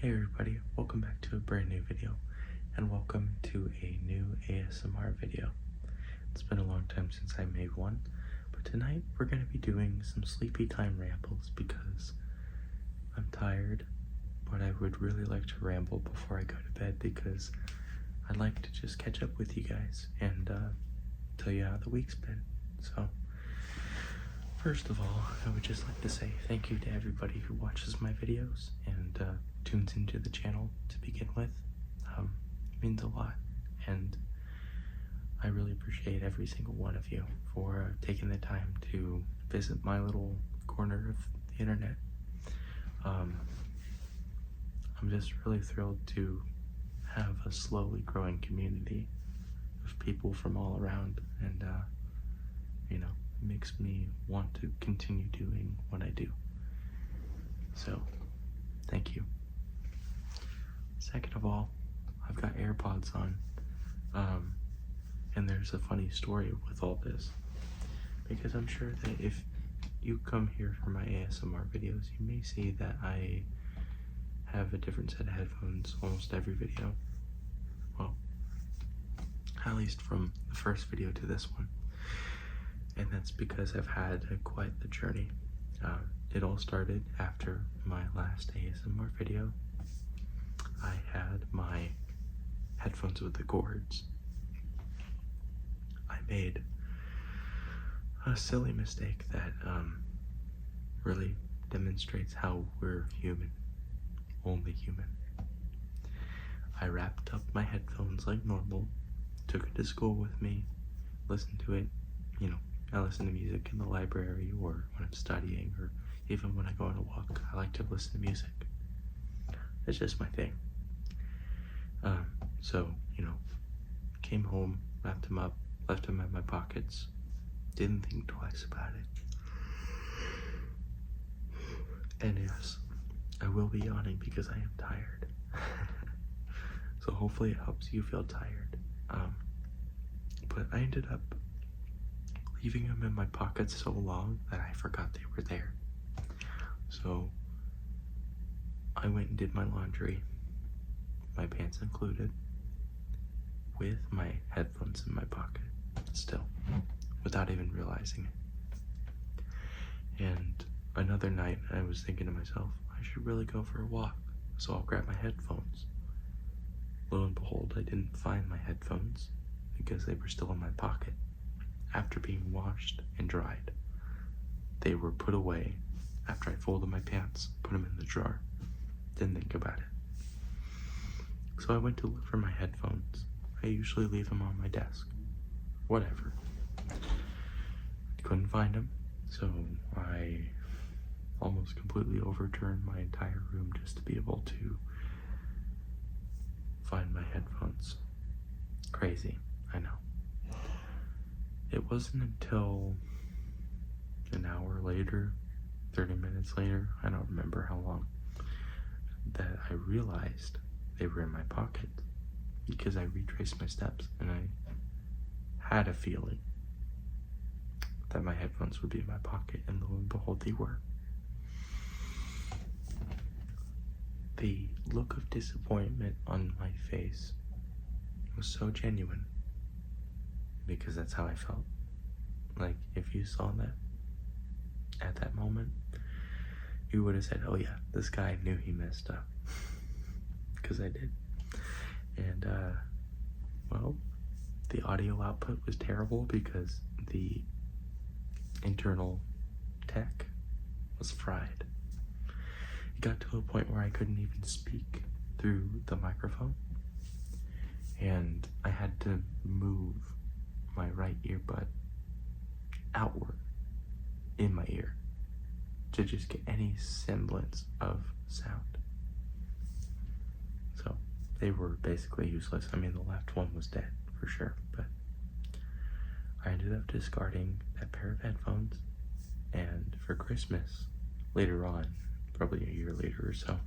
Hey everybody, welcome back to a brand new video, and welcome to a new ASMR video. It's been a long time since I made one, but tonight we're going to be doing some sleepy time rambles because I'm tired, but I would really like to ramble before I go to bed because I'd like to just catch up with you guys and tell you how the week's been. So, first of all, I would just like to say thank you to everybody who watches my videos and tunes into the channel to begin with. It means a lot, and I really appreciate every single one of you for taking the time to visit my little corner of the internet. I'm just really thrilled to have a slowly growing community of people from all around, and it makes me want to continue doing what I do. So, thank you. Second of all, I've got AirPods on, and there's a funny story with all this, because I'm sure that if you come here for my ASMR videos, you may see that I have a different set of headphones almost every video. Well, at least from the first video to this one. And that's because I've had quite the journey. It all started after my last ASMR video. I had my headphones with the cords. I made a silly mistake that really demonstrates how we're human, only human. I wrapped up my headphones like normal, took it to school with me, listened to it. I listen to music in the library or when I'm studying, or even when I go on a walk. I like to listen to music. It's just my thing. So, came home, wrapped them up, left them in my pockets, didn't think twice about it. And yes, I will be yawning because I am tired. So hopefully it helps you feel tired. But I ended up leaving them in my pockets so long that I forgot they were there. So I went and did my laundry, my pants included, with my headphones in my pocket still, without even realizing it. And another night I was thinking to myself, I should really go for a walk, so I'll grab my headphones. Lo and behold, I didn't find my headphones because they were still in my pocket. After being washed and dried, they were put away after I folded my pants, put them in the drawer. Didn't think about it. So I went to look for my headphones. I usually leave them on my desk. Whatever. Couldn't find them, so I almost completely overturned my entire room just to be able to find my headphones. Crazy, I know. It wasn't until an hour later, 30 minutes later, I don't remember how long, that I realized they were in my pocket, because I retraced my steps and I had a feeling that my headphones would be in my pocket, and lo and behold, they were. The look of disappointment on my face was so genuine, because that's how I felt. Like, if you saw that at that moment, you would have said, oh yeah, this guy knew he messed up. Because I did. And, well, the audio output was terrible because the internal tech was fried. It got to a point where I couldn't even speak through the microphone, and I had to move my right earbud outward in my ear to just get any semblance of sound. So they were basically useless. I mean, the left one was dead for sure, but I ended up discarding that pair of headphones, and for Christmas later on, probably a year later or so,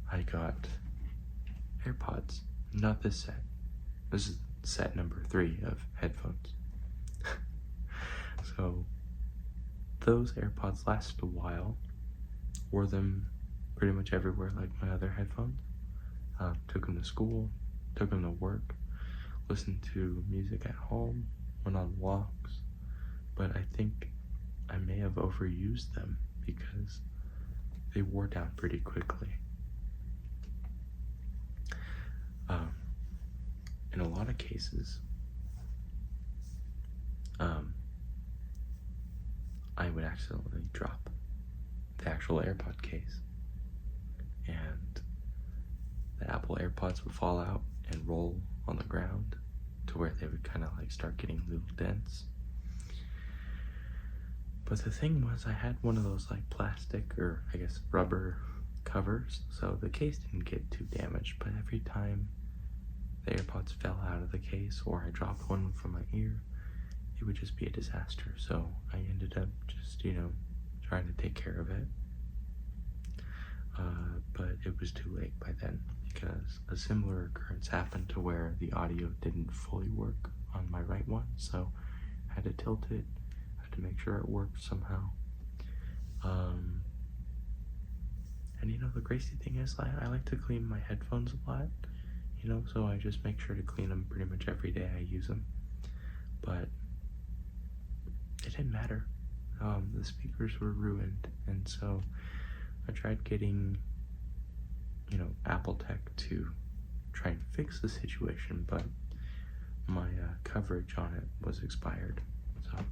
I got AirPods. Not this set. This is set number 3 of headphones. So those AirPods lasted a while. Wore them pretty much everywhere like my other headphones. Took them to school, took them to work, listened to music at home, went on walks, but I think I may have overused them because they wore down pretty quickly. In a lot of cases, I would accidentally drop the actual AirPod case, and the Apple AirPods would fall out and roll on the ground to where they would kind of like start getting little dents. But the thing was, I had one of those like plastic or I guess rubber covers, so the case didn't get too damaged, but every time the AirPods fell out of the case or I dropped one from my ear, it would just be a disaster. So I ended up just, trying to take care of it. But it was too late by then because a similar occurrence happened to where the audio didn't fully work on my right one, so I had to tilt it, I had to make sure it worked somehow. And the crazy thing is, I like to clean my headphones a lot, so I just make sure to clean them pretty much every day I use them. But it didn't matter. The speakers were ruined, and so I tried getting, Apple Tech to try and fix the situation, but my coverage on it was expired. So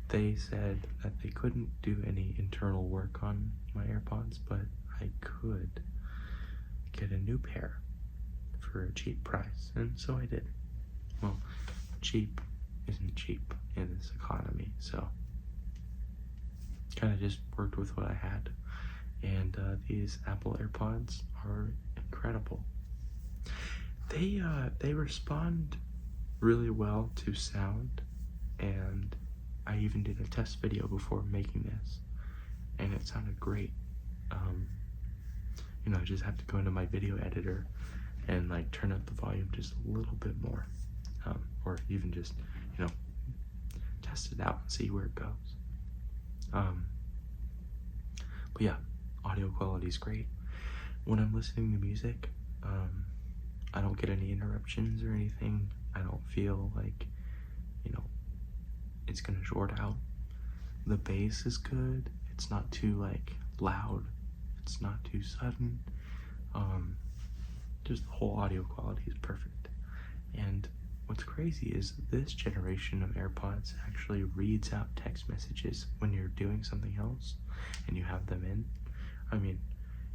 they said that they couldn't do any internal work on my AirPods, but I could get a new pair for a cheap price, and so I did. Well, cheap isn't cheap in this economy, so kind of just worked with what I had. And these Apple AirPods are incredible. They respond really well to sound, and I even did a test video before making this, and it sounded great. I just have to go into my video editor and like turn up the volume just a little bit more, or even just test it out and see where it goes. But yeah, audio quality is great. When I'm listening to music, I don't get any interruptions or anything. I don't feel like it's gonna short out. The bass is good. It's not too like loud. It's not too sudden. Just the whole audio quality is perfect. And what's crazy is this generation of AirPods actually reads out text messages when you're doing something else and you have them in. I mean,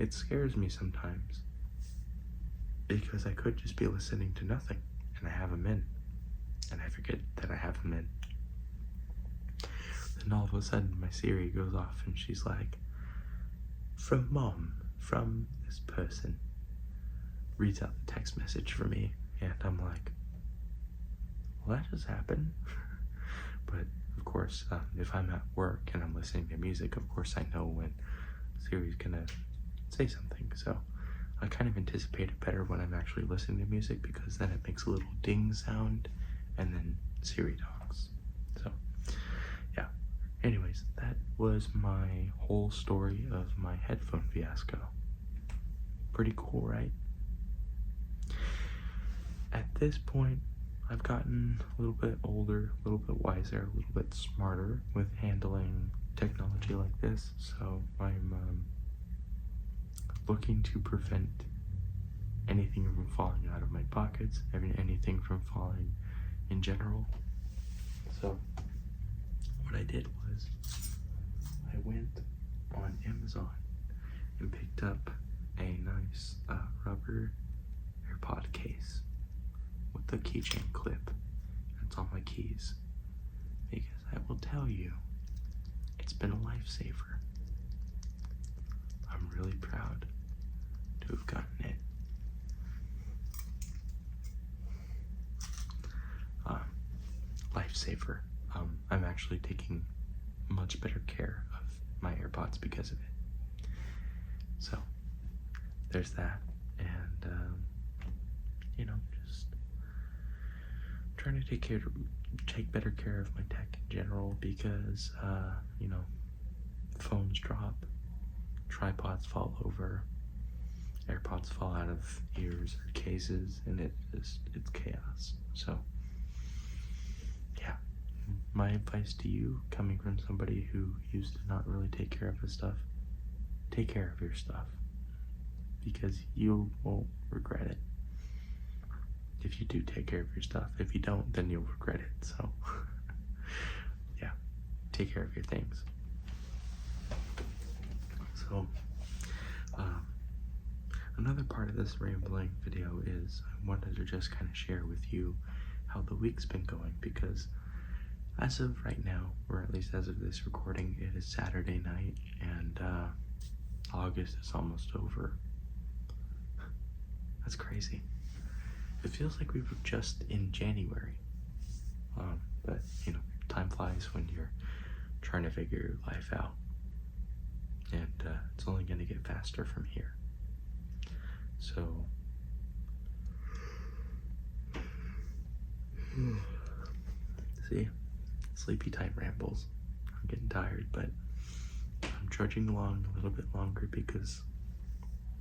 it scares me sometimes because I could just be listening to nothing and I have them in and I forget that I have them in. Then all of a sudden my Siri goes off and she's like, "From Mom, from this person," reads out the text message for me, and I'm like, well, that just happened. But of course, if I'm at work and I'm listening to music, of course I know when Siri's gonna say something, so I kind of anticipate it better when I'm actually listening to music, because then it makes a little ding sound and then Siri talks. So yeah, anyways, that was my whole story of my headphone fiasco. Pretty cool, right? At this point, I've gotten a little bit older, a little bit wiser, a little bit smarter with handling technology like this, so I'm looking to prevent anything from falling out of my pockets, anything from falling in general. So what I did was I went on Amazon and picked up a nice rubber AirPod case with the keychain clip. It's on my keys, because I will tell you, it's been a lifesaver. I'm really proud to have gotten it. Lifesaver. I'm actually taking much better care of my AirPods because of it. So there's that, and just trying to take better care of my tech in general, because phones drop, tripods fall over, AirPods fall out of ears or cases, and it's chaos. So yeah, my advice to you, coming from somebody who used to not really take care of his stuff, take care of your stuff, because you won't regret it if you do take care of your stuff. If you don't, then you'll regret it. So yeah, take care of your things. So another part of this rambling video is I wanted to just kind of share with you how the week's been going, because as of right now, or at least as of this recording, it is Saturday night, and August is almost over. That's crazy. It feels like we were just in January. But, you know, time flies when you're trying to figure your life out. And it's only going to get faster from here. So, see, sleepy time rambles. I'm getting tired, but I'm trudging along a little bit longer because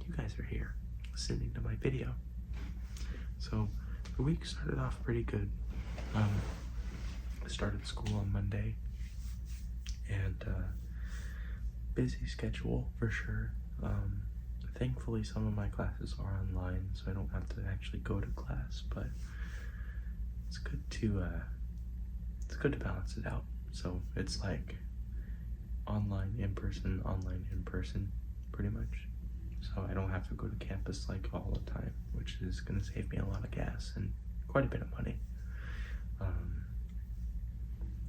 you guys are here listening to my video. So the week started off pretty good. I started school on Monday, and busy schedule for sure. Thankfully, some of my classes are online, so I don't have to actually go to class. But it's good to balance it out. So it's like online, in person, pretty much. So I don't have to go to campus like all the time, which is going to save me a lot of gas and quite a bit of money.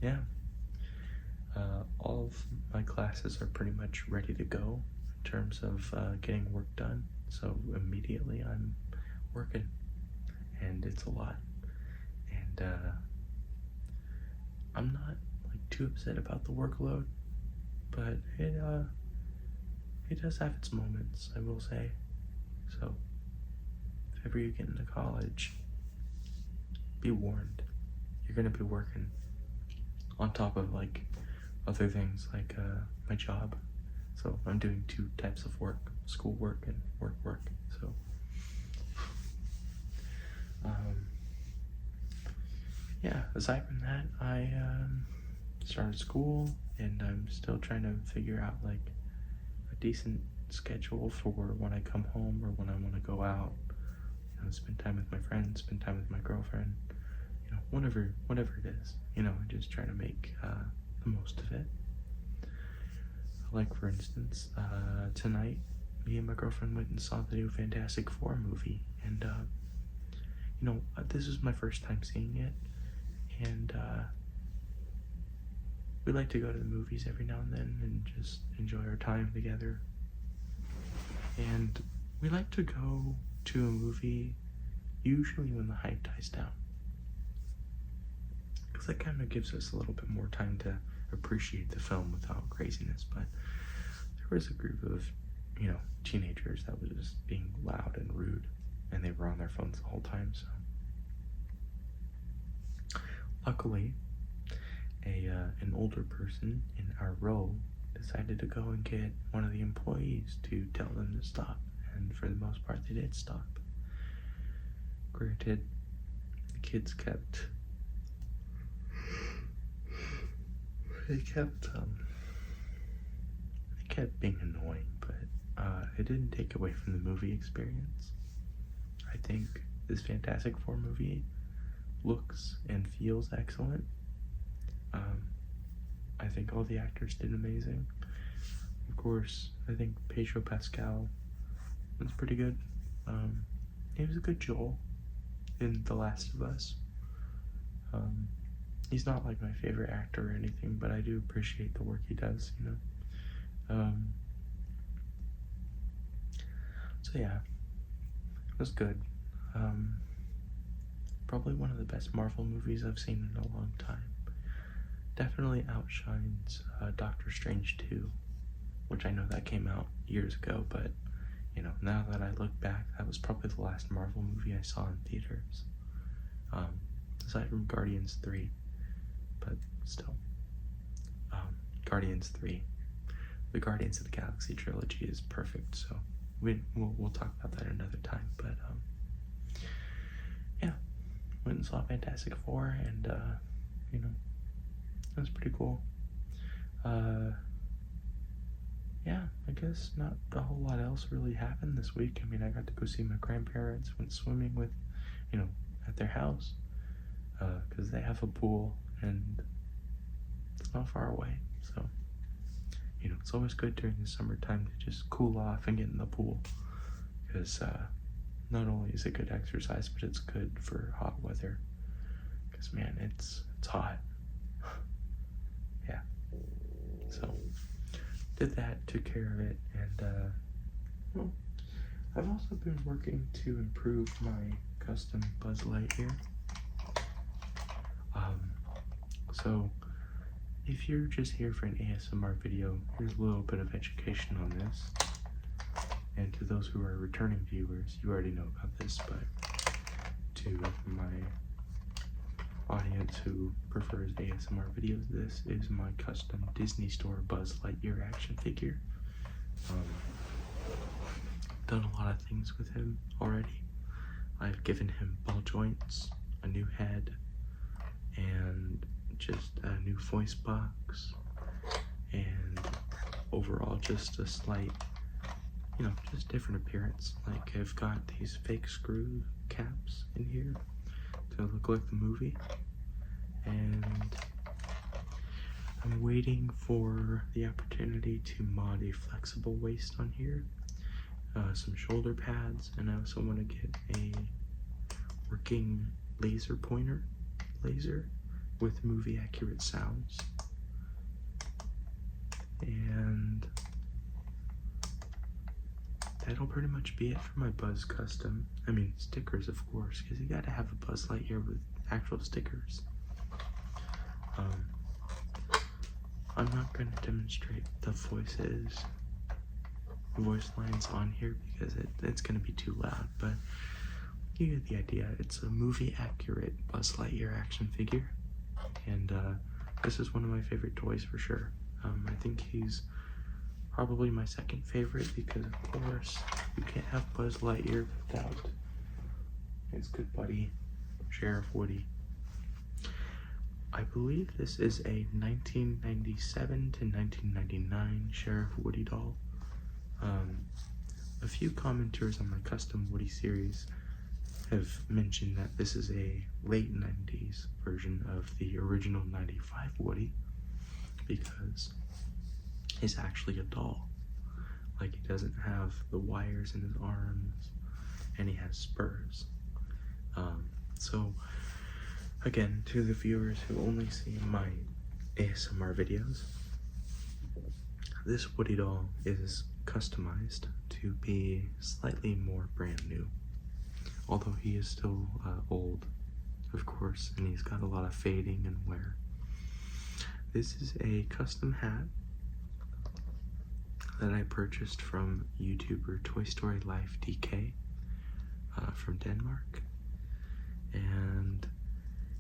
Yeah. All of my classes are pretty much ready to go in terms of getting work done. So immediately I'm working, and it's a lot. And I'm not like too upset about the workload, but it does have its moments, I will say. So if ever you get into college, be warned. You're gonna be working on top of like other things like my job. So I'm doing two types of work: school work and work. So yeah, aside from that, I started school, and I'm still trying to figure out like a decent schedule for when I come home or when I want to go out. You know, spend time with my friends, spend time with my girlfriend. You know, whatever it is. You know, just trying to make the most of it. Like for instance, tonight, me and my girlfriend went and saw the new Fantastic Four movie, and you know, this is my first time seeing it, and we like to go to the movies every now and then and just enjoy our time together. And we like to go to a movie usually when the hype dies down, because that kind of gives us a little bit more time to appreciate the film without craziness. But there was a group of, you know, teenagers that was just being loud and rude, and they were on their phones the whole time. So luckily, an older person in our row decided to go and get one of the employees to tell them to stop, and for the most part they did stop. Granted, the kids kept being annoying, but it didn't take away from the movie experience. I think this Fantastic Four movie looks and feels excellent. I think all the actors did amazing. Of course, I think Pedro Pascal was pretty good. He was a good Joel in The Last of Us. He's not like my favorite actor or anything, but I do appreciate the work he does, you know. So yeah, it was good. Probably one of the best Marvel movies I've seen in a long time. Definitely outshines Doctor Strange 2, which I know that came out years ago, but you know, now that I look back, that was probably the last Marvel movie I saw in theaters, aside from Guardians 3. But still, Guardians 3 the Guardians of the Galaxy trilogy is perfect, so we'll talk about that another time. But yeah, went and saw Fantastic Four, and you know, it was pretty cool. Yeah, I guess not a whole lot else really happened this week. I mean, I got to go see my grandparents, went swimming with, at their house, because they have a pool, and it's not far away, so, it's always good during the summertime to just cool off and get in the pool, because, not only is it good exercise, but it's good for hot weather, because, man, it's hot. Yeah, so did that, took care of it, and I've also been working to improve my custom Buzz Lightyear. So if you're just here for an ASMR video, here's a little bit of education on this. And to those who are returning viewers, you already know about this, but to my audience who prefers ASMR videos, this is my custom Disney Store Buzz Lightyear action figure. Done a lot of things with him already. I've given him ball joints, a new head, and just a new voice box, and overall just a slight, just different appearance. Like, I've got these fake screw caps in here to look like the movie, and I'm waiting for the opportunity to mod a flexible waist on here, some shoulder pads, and I also want to get a working laser pointer with movie accurate sounds. And that'll pretty much be it for my Buzz custom. I mean, stickers, of course, because you gotta have a Buzz Lightyear with actual stickers. I'm not going to demonstrate the voice lines on here because it's going to be too loud, but you get the idea. It's a movie accurate Buzz Lightyear action figure, and this is one of my favorite toys for sure. I think he's probably my second favorite because, of course, you can't have Buzz Lightyear without his good buddy, Sheriff Woody. I believe this is a 1997 to 1999 Sheriff Woody doll. A few commenters on my custom Woody series have mentioned that this is a late 90s version of the original 95 Woody because he's actually a doll. Like, he doesn't have the wires in his arms, and he has spurs. So again, to the viewers who only see my ASMR videos, this Woody doll is customized to be slightly more brand new, although he is still old, of course, and he's got a lot of fading and wear. This is a custom hat that I purchased from YouTuber Toy Story Life DK from Denmark, and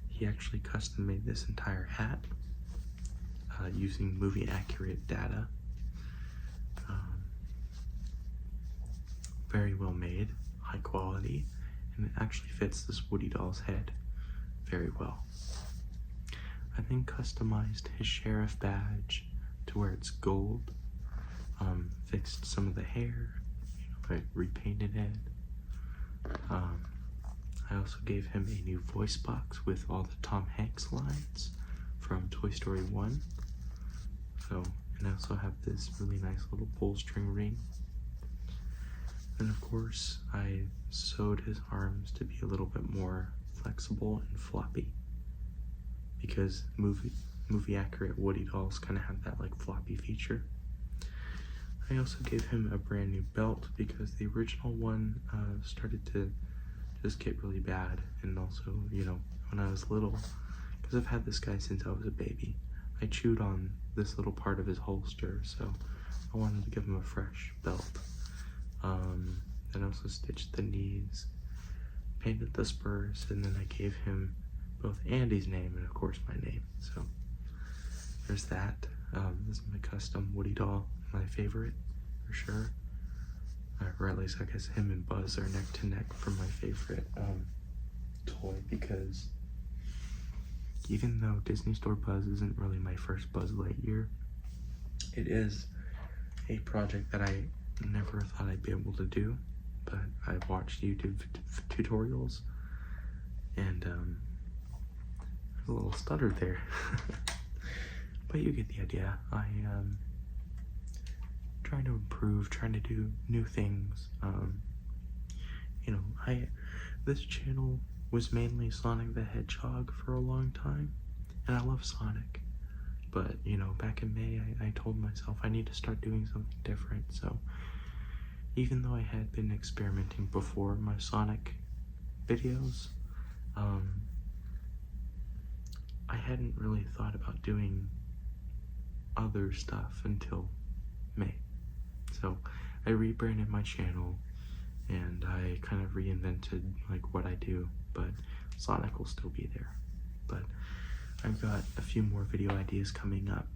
he actually custom made this entire hat using movie accurate data. Very well made, high quality, and it actually fits this Woody doll's head very well. I then customized his sheriff badge to where it's gold, fixed some of the hair, I repainted it. I also gave him a new voice box with all the Tom Hanks lines from Toy Story 1. And I also have this really nice little pull string ring. And of course, I sewed his arms to be a little bit more flexible and floppy, because movie accurate Woody dolls kind of have that like floppy feature. I also gave him a brand new belt because the original one started to just get really bad, and also, when I was little, because I've had this guy since I was a baby, I chewed on this little part of his holster, so I wanted to give him a fresh belt. Then I also stitched the knees, painted the spurs, and then I gave him both Andy's name and of course my name. So there's that. This is my custom Woody doll. my favorite, for sure. Or at least I guess him and Buzz are neck to neck for my favorite toy, because even though Disney Store Buzz isn't really my first Buzz Lightyear, it is a project that I never thought I'd be able to do, but I watched YouTube tutorials, and there's a little stutter there. But you get the idea. I trying to improve, trying to do new things. You know, this channel was mainly Sonic the Hedgehog for a long time, and I love Sonic. But, you know, back in May, I told myself I need to start doing something different. So, even though I had been experimenting before my Sonic videos, I hadn't really thought about doing other stuff until May. So, I rebranded my channel, and I kind of reinvented, like, what I do, but Sonic will still be there. But I've got a few more video ideas coming up,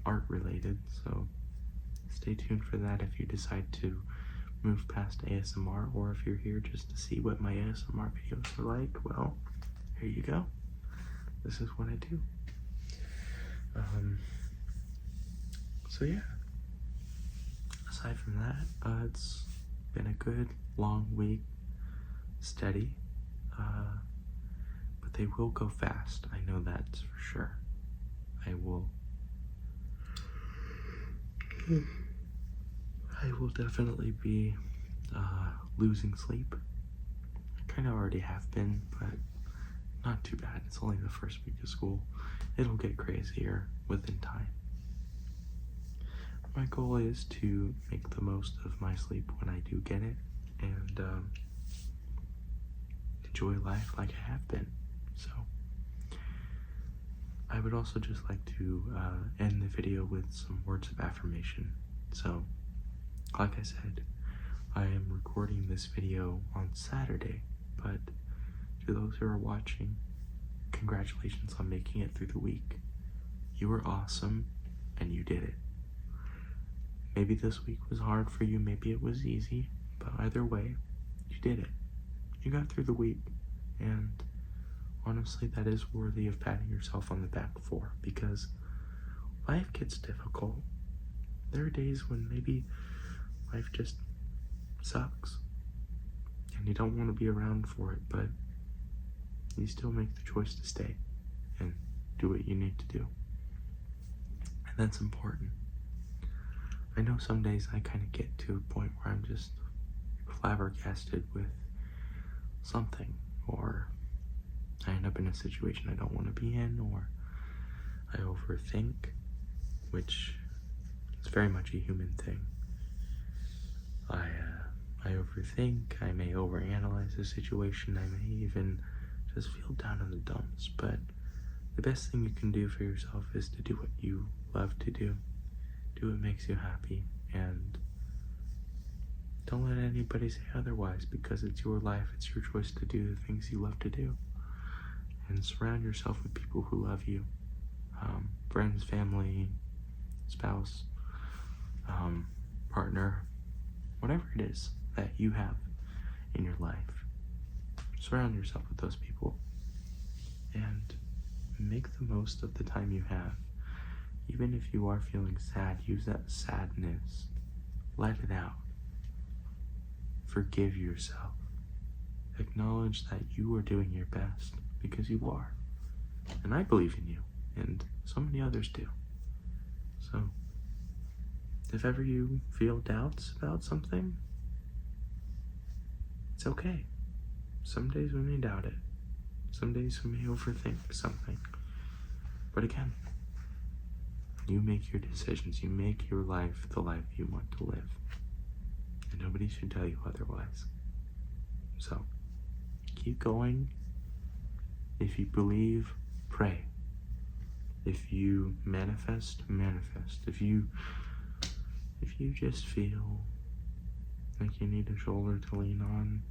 art related, so stay tuned for that if you decide to move past ASMR, or if you're here just to see what my ASMR videos are like. Well, here you go. This is what I do. So yeah, aside from that, it's been a good long week, steady, but they will go fast. I know that's for sure. I will definitely be losing sleep. I kind of already have been, but not too bad. It's only the first week of school. It'll get crazier within time. My goal is to make the most of my sleep when I do get it, and enjoy life like I have been. So I would also just like to end the video with some words of affirmation. So, like I said, I am recording this video on Saturday, but to those who are watching, congratulations on making it through the week. You were awesome, and you did it. Maybe this week was hard for you, maybe it was easy, but either way, you did it. You got through the week, and honestly, that is worthy of patting yourself on the back for, because life gets difficult. There are days when maybe life just sucks, and you don't want to be around for it, but you still make the choice to stay and do what you need to do. And that's important. I know some days I kind of get to a point where I'm just flabbergasted with something, or I end up in a situation I don't want to be in, or I overthink, which is very much a human thing. I overthink, I may overanalyze the situation, I may even just feel down in the dumps, but the best thing you can do for yourself is to do what you love to do. Do what makes you happy, and don't let anybody say otherwise, because it's your life, it's your choice to do the things you love to do. And surround yourself with people who love you, friends, family, spouse, partner, whatever it is that you have in your life. Surround yourself with those people, and make the most of the time you have. Even if you are feeling sad, use that sadness. Let it out. Forgive yourself. Acknowledge that you are doing your best, because you are. And I believe in you, and so many others do. So, if ever you feel doubts about something, it's okay. Some days we may doubt it. Some days we may overthink something. But again, you make your decisions. You make your life the life you want to live. And nobody should tell you otherwise. So, keep going. If you believe, pray. If you manifest, manifest. If you just feel like you need a shoulder to lean on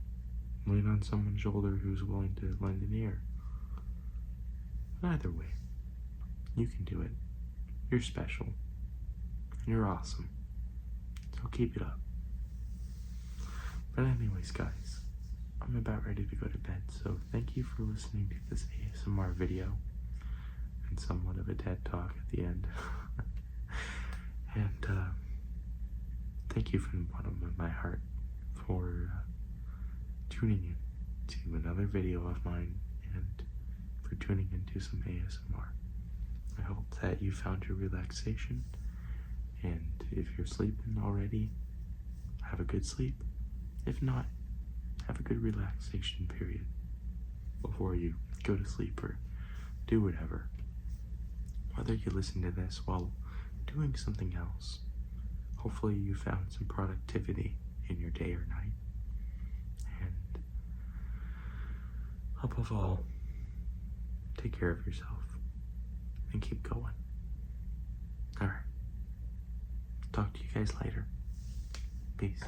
someone's shoulder who's willing to lend an ear. Either way, you can do it. You're special. You're awesome. So keep it up. But anyways, guys, I'm about ready to go to bed, so thank you for listening to this ASMR video and somewhat of a TED Talk at the end. And thank you from the bottom of my heart for tuning in to another video of mine and for tuning into some ASMR. I hope that you found your relaxation, and if you're sleeping already, have a good sleep. If not, have a good relaxation period before you go to sleep or do whatever. Whether you listen to this while doing something else, hopefully you found some productivity in your day or night. And above all, take care of yourself and keep going. Alright. Talk to you guys later. Peace.